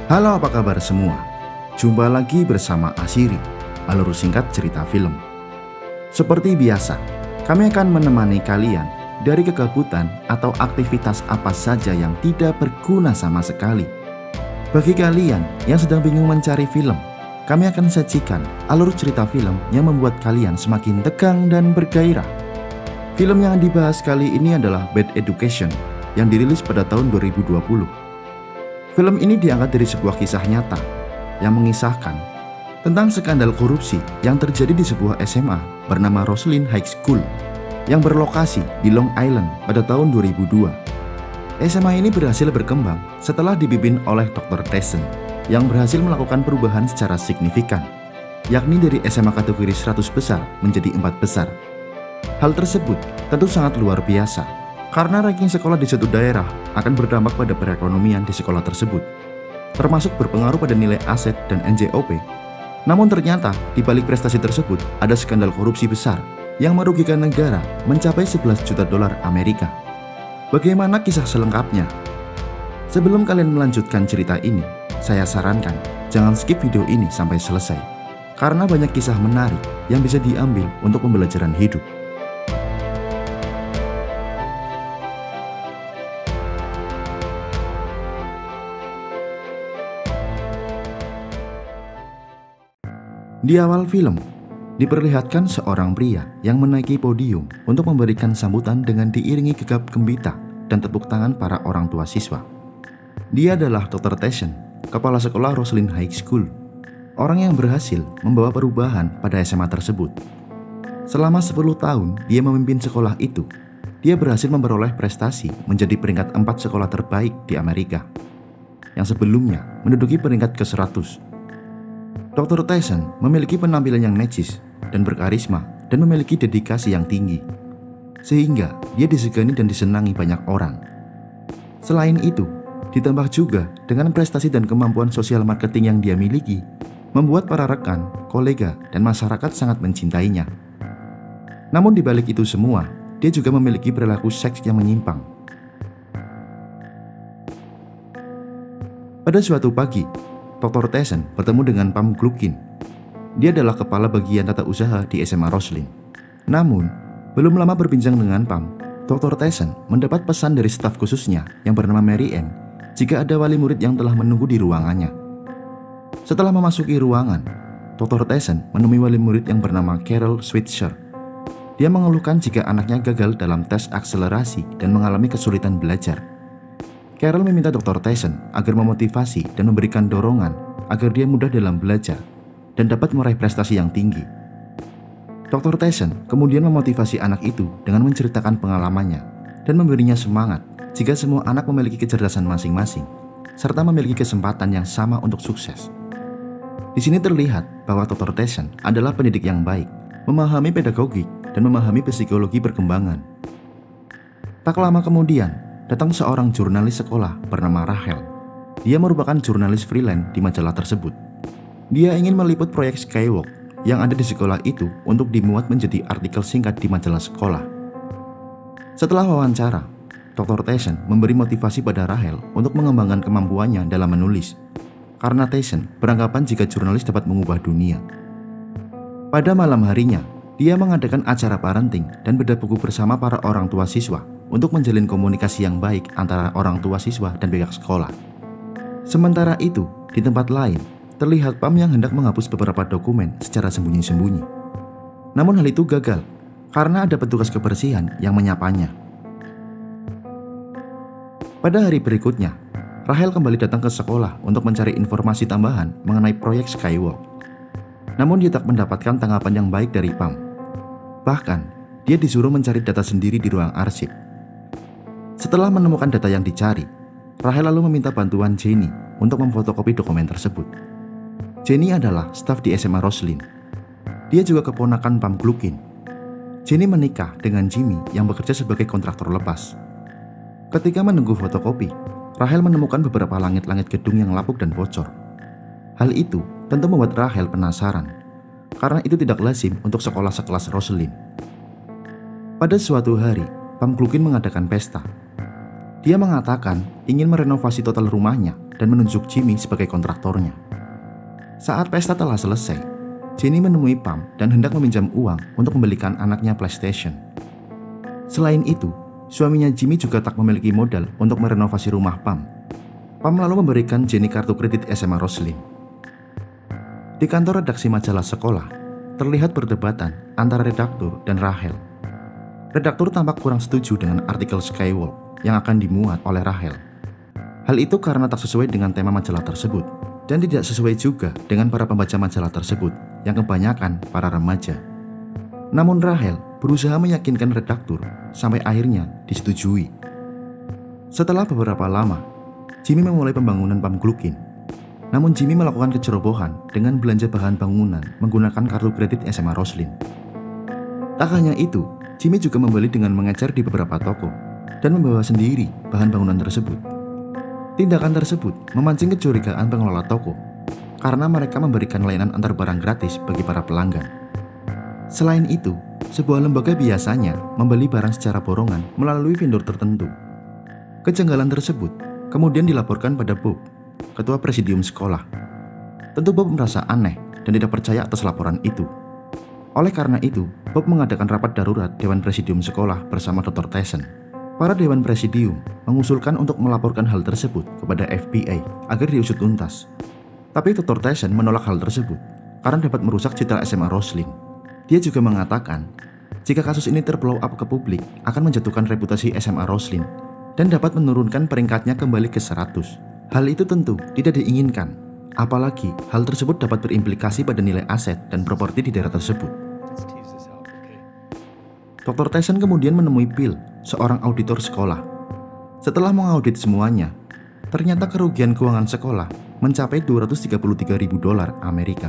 Halo, apa kabar semua? Jumpa lagi bersama Asiri, alur singkat cerita film. Seperti biasa, kami akan menemani kalian dari kegabutan atau aktivitas apa saja yang tidak berguna sama sekali. Bagi kalian yang sedang bingung mencari film, kami akan sajikan alur cerita film yang membuat kalian semakin tegang dan bergairah. Film yang dibahas kali ini adalah Bad Education yang dirilis pada tahun 2020. Film ini diangkat dari sebuah kisah nyata yang mengisahkan tentang skandal korupsi yang terjadi di sebuah SMA bernama Roslyn High School yang berlokasi di Long Island pada tahun 2002. SMA ini berhasil berkembang setelah dipimpin oleh Dr. Tyson yang berhasil melakukan perubahan secara signifikan, yakni dari SMA kategori 100 besar menjadi 4 besar. Hal tersebut tentu sangat luar biasa, karena ranking sekolah di suatu daerah akan berdampak pada perekonomian di sekolah tersebut, termasuk berpengaruh pada nilai aset dan NJOP. Namun ternyata di balik prestasi tersebut ada skandal korupsi besar yang merugikan negara mencapai 11 juta dolar Amerika. Bagaimana kisah selengkapnya? Sebelum kalian melanjutkan cerita ini, saya sarankan jangan skip video ini sampai selesai, karena banyak kisah menarik yang bisa diambil untuk pembelajaran hidup. Di awal film, diperlihatkan seorang pria yang menaiki podium untuk memberikan sambutan dengan diiringi gegap gempita dan tepuk tangan para orang tua siswa. Dia adalah Dr. Tyson, kepala sekolah Roslyn High School, orang yang berhasil membawa perubahan pada SMA tersebut. Selama 10 tahun dia memimpin sekolah itu, dia berhasil memperoleh prestasi menjadi peringkat 4 sekolah terbaik di Amerika, yang sebelumnya menduduki peringkat ke-100. Dr. Tyson memiliki penampilan yang necis dan berkarisma dan memiliki dedikasi yang tinggi, sehingga dia disegani dan disenangi banyak orang. Selain itu, ditambah juga dengan prestasi dan kemampuan sosial marketing yang dia miliki, membuat para rekan, kolega, dan masyarakat sangat mencintainya. Namun di balik itu semua, dia juga memiliki perilaku seks yang menyimpang. Pada suatu pagi, Dr. Tyson bertemu dengan Pam Gluckin. Dia adalah kepala bagian tata usaha di SMA Roslyn. Namun, belum lama berbincang dengan Pam, Dr. Tyson mendapat pesan dari staf khususnya yang bernama Mary Ann jika ada wali murid yang telah menunggu di ruangannya. Setelah memasuki ruangan, Dr. Tyson menemui wali murid yang bernama Carol Switzer. Dia mengeluhkan jika anaknya gagal dalam tes akselerasi dan mengalami kesulitan belajar. Carol meminta Dr. Tyson agar memotivasi dan memberikan dorongan agar dia mudah dalam belajar dan dapat meraih prestasi yang tinggi. Dr. Tyson kemudian memotivasi anak itu dengan menceritakan pengalamannya dan memberinya semangat jika semua anak memiliki kecerdasan masing-masing serta memiliki kesempatan yang sama untuk sukses. Di sini terlihat bahwa Dr. Tyson adalah pendidik yang baik, memahami pedagogik dan memahami psikologi perkembangan. Tak lama kemudian, datang seorang jurnalis sekolah bernama Rachel. Dia merupakan jurnalis freelance di majalah tersebut. Dia ingin meliput proyek Skywalk yang ada di sekolah itu untuk dimuat menjadi artikel singkat di majalah sekolah. Setelah wawancara, Dr. Tyson memberi motivasi pada Rachel untuk mengembangkan kemampuannya dalam menulis, karena Tyson beranggapan jika jurnalis dapat mengubah dunia. Pada malam harinya, dia mengadakan acara parenting dan bedah buku bersama para orang tua siswa untuk menjalin komunikasi yang baik antara orang tua siswa dan pihak sekolah. Sementara itu, di tempat lain, terlihat Pam yang hendak menghapus beberapa dokumen secara sembunyi-sembunyi. Namun hal itu gagal, karena ada petugas kebersihan yang menyapanya. Pada hari berikutnya, Rachel kembali datang ke sekolah untuk mencari informasi tambahan mengenai proyek Skywalk. Namun dia tak mendapatkan tanggapan yang baik dari Pam. Bahkan, dia disuruh mencari data sendiri di ruang arsip. Setelah menemukan data yang dicari, Rachel lalu meminta bantuan Jenny untuk memfotokopi dokumen tersebut. Jenny adalah staf di SMA Roslyn. Dia juga keponakan Pam Gluckin. Jenny menikah dengan Jimmy yang bekerja sebagai kontraktor lepas. Ketika menunggu fotokopi, Rachel menemukan beberapa langit-langit gedung yang lapuk dan bocor. Hal itu tentu membuat Rachel penasaran, karena itu tidak lazim untuk sekolah sekelas Roslyn. Pada suatu hari, Pam Gluckin mengadakan pesta. Dia mengatakan ingin merenovasi total rumahnya dan menunjuk Jimmy sebagai kontraktornya. Saat pesta telah selesai, Jenny menemui Pam dan hendak meminjam uang untuk membelikan anaknya PlayStation. Selain itu, suaminya Jimmy juga tak memiliki modal untuk merenovasi rumah Pam. Pam lalu memberikan Jenny kartu kredit SMA Roslyn. Di kantor redaksi majalah sekolah, terlihat perdebatan antara redaktur dan Rachel. Redaktur tampak kurang setuju dengan artikel Skywalk yang akan dimuat oleh Rachel. Hal itu karena tak sesuai dengan tema majalah tersebut dan tidak sesuai juga dengan para pembaca majalah tersebut yang kebanyakan para remaja. Namun Rachel berusaha meyakinkan redaktur sampai akhirnya disetujui. Setelah beberapa lama, Jimmy memulai pembangunan Pam Gluckin. Namun Jimmy melakukan kecerobohan dengan belanja bahan bangunan menggunakan kartu kredit SMA Roslyn. Tak hanya itu, Jimmy juga membeli dengan mengecer di beberapa toko dan membawa sendiri bahan bangunan tersebut. Tindakan tersebut memancing kecurigaan pengelola toko karena mereka memberikan layanan antar barang gratis bagi para pelanggan. Selain itu, sebuah lembaga biasanya membeli barang secara borongan melalui vendor tertentu. Kejanggalan tersebut kemudian dilaporkan pada Bob, ketua presidium sekolah. Tentu Bob merasa aneh dan tidak percaya atas laporan itu. Oleh karena itu, Bob mengadakan rapat darurat Dewan Presidium Sekolah bersama Dr. Tyson. Para Dewan Presidium mengusulkan untuk melaporkan hal tersebut kepada FBI agar diusut tuntas. Tapi Dr. Tyson menolak hal tersebut karena dapat merusak citra SMA Roslyn. Dia juga mengatakan, jika kasus ini terblow up ke publik akan menjatuhkan reputasi SMA Roslyn dan dapat menurunkan peringkatnya kembali ke 100. Hal itu tentu tidak diinginkan, apalagi hal tersebut dapat berimplikasi pada nilai aset dan properti di daerah tersebut. Dr. Tyson kemudian menemui Bill, seorang auditor sekolah. Setelah mengaudit semuanya, ternyata kerugian keuangan sekolah mencapai $233.000 Amerika.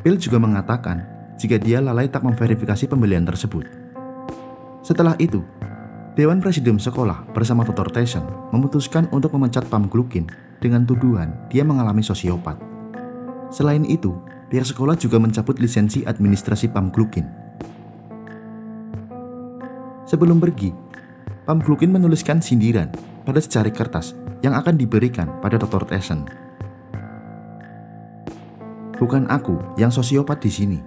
Bill juga mengatakan jika dia lalai tak memverifikasi pembelian tersebut. Setelah itu, Dewan Presidium Sekolah bersama Dr. Tyson memutuskan untuk memecat Pam Gluckin dengan tuduhan dia mengalami sosiopat. Selain itu, pihak sekolah juga mencabut lisensi administrasi Pam Gluckin. Sebelum pergi, Pam Gluckin menuliskan sindiran pada secari kertas yang akan diberikan pada Dr. Tyson. Bukan aku yang sosiopat di sini.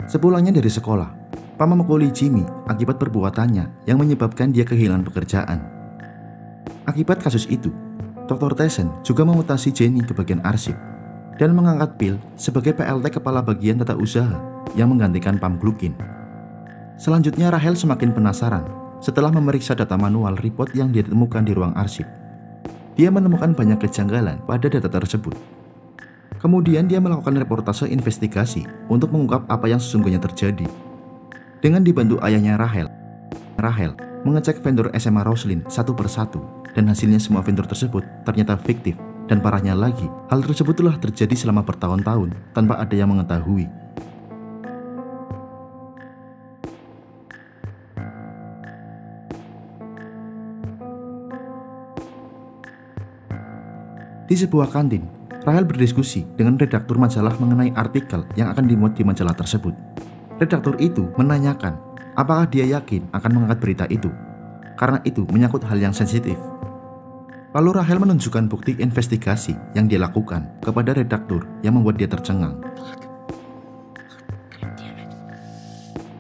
Sepulangnya dari sekolah, Pam memukuli Jimmy akibat perbuatannya yang menyebabkan dia kehilangan pekerjaan. Akibat kasus itu, Dr. Tyson juga memutasi Jenny ke bagian arsip dan mengangkat Bill sebagai PLT kepala bagian tata usaha yang menggantikan Pam Gluckin. Selanjutnya Rachel semakin penasaran setelah memeriksa data manual report yang ditemukan di ruang arsip. Dia menemukan banyak kejanggalan pada data tersebut. Kemudian dia melakukan reportase investigasi untuk mengungkap apa yang sesungguhnya terjadi. Dengan dibantu ayahnya Rachel mengecek vendor SMA Roslyn satu persatu dan hasilnya semua vendor tersebut ternyata fiktif. Dan parahnya lagi, hal tersebut telah terjadi selama bertahun-tahun tanpa ada yang mengetahui. Di sebuah kantin, Rachel berdiskusi dengan redaktur majalah mengenai artikel yang akan dimuat di majalah tersebut. Redaktur itu menanyakan apakah dia yakin akan mengangkat berita itu, karena itu menyangkut hal yang sensitif. Lalu Rachel menunjukkan bukti investigasi yang dia lakukan kepada redaktur yang membuat dia tercengang.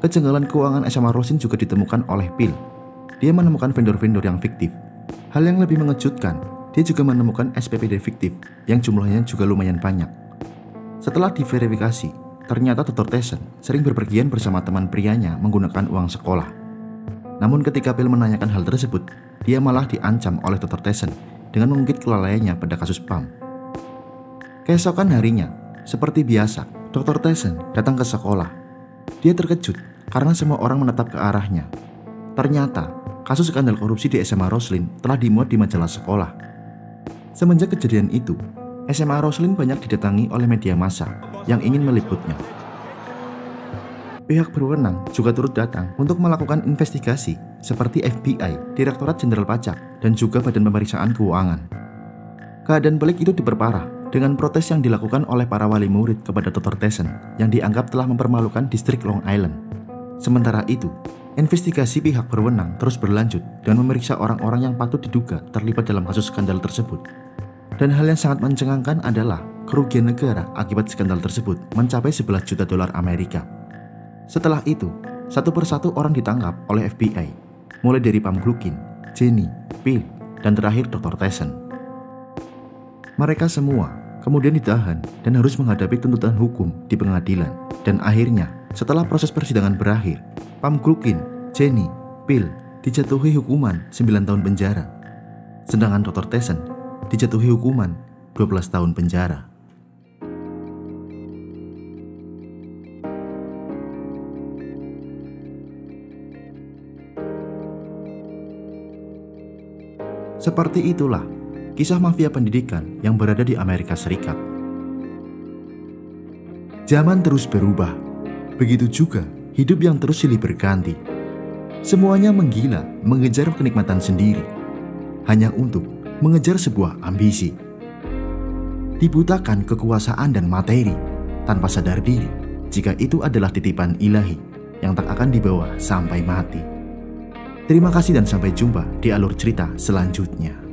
Kejanggalan keuangan SMA Roslyn juga ditemukan oleh Bill. Dia menemukan vendor-vendor yang fiktif. Hal yang lebih mengejutkan, dia juga menemukan SPPD fiktif yang jumlahnya juga lumayan banyak. Setelah diverifikasi, ternyata Dr. Tyson sering berpergian bersama teman prianya menggunakan uang sekolah. Namun ketika Bill menanyakan hal tersebut, dia malah diancam oleh Dr. Tyson dengan mengungkit kelalaiannya pada kasus Pam. Keesokan harinya, seperti biasa, Dr. Tyson datang ke sekolah. Dia terkejut karena semua orang menatap ke arahnya. Ternyata, kasus skandal korupsi di SMA Roslyn telah dimuat di majalah sekolah. Semenjak kejadian itu, SMA Roslyn banyak didatangi oleh media massa yang ingin meliputnya. Pihak berwenang juga turut datang untuk melakukan investigasi seperti FBI, Direktorat Jenderal Pajak, dan juga Badan Pemeriksaan Keuangan. Keadaan pelik itu diperparah dengan protes yang dilakukan oleh para wali murid kepada Dr. Tyson yang dianggap telah mempermalukan distrik Long Island. Sementara itu, investigasi pihak berwenang terus berlanjut dan memeriksa orang-orang yang patut diduga terlibat dalam kasus skandal tersebut. Dan hal yang sangat mencengangkan adalah kerugian negara akibat skandal tersebut mencapai 11 juta dolar Amerika. Setelah itu, satu persatu orang ditangkap oleh FBI, mulai dari Pam Gluckin, Jenny, Phil, dan terakhir Dr. Tessen. Mereka semua kemudian ditahan dan harus menghadapi tuntutan hukum di pengadilan. Dan akhirnya, setelah proses persidangan berakhir, Pam Gluckin, Jenny, Phil dijatuhi hukuman 9 tahun penjara. Sedangkan Dr. Tessen dijatuhi hukuman 12 tahun penjara. Seperti itulah kisah mafia pendidikan yang berada di Amerika Serikat. Zaman terus berubah, begitu juga hidup yang terus silih berganti. Semuanya menggila mengejar kenikmatan sendiri, hanya untuk mengejar sebuah ambisi. Dibutakan kekuasaan dan materi tanpa sadar diri jika itu adalah titipan ilahi yang tak akan dibawa sampai mati. Terima kasih dan sampai jumpa di alur cerita selanjutnya.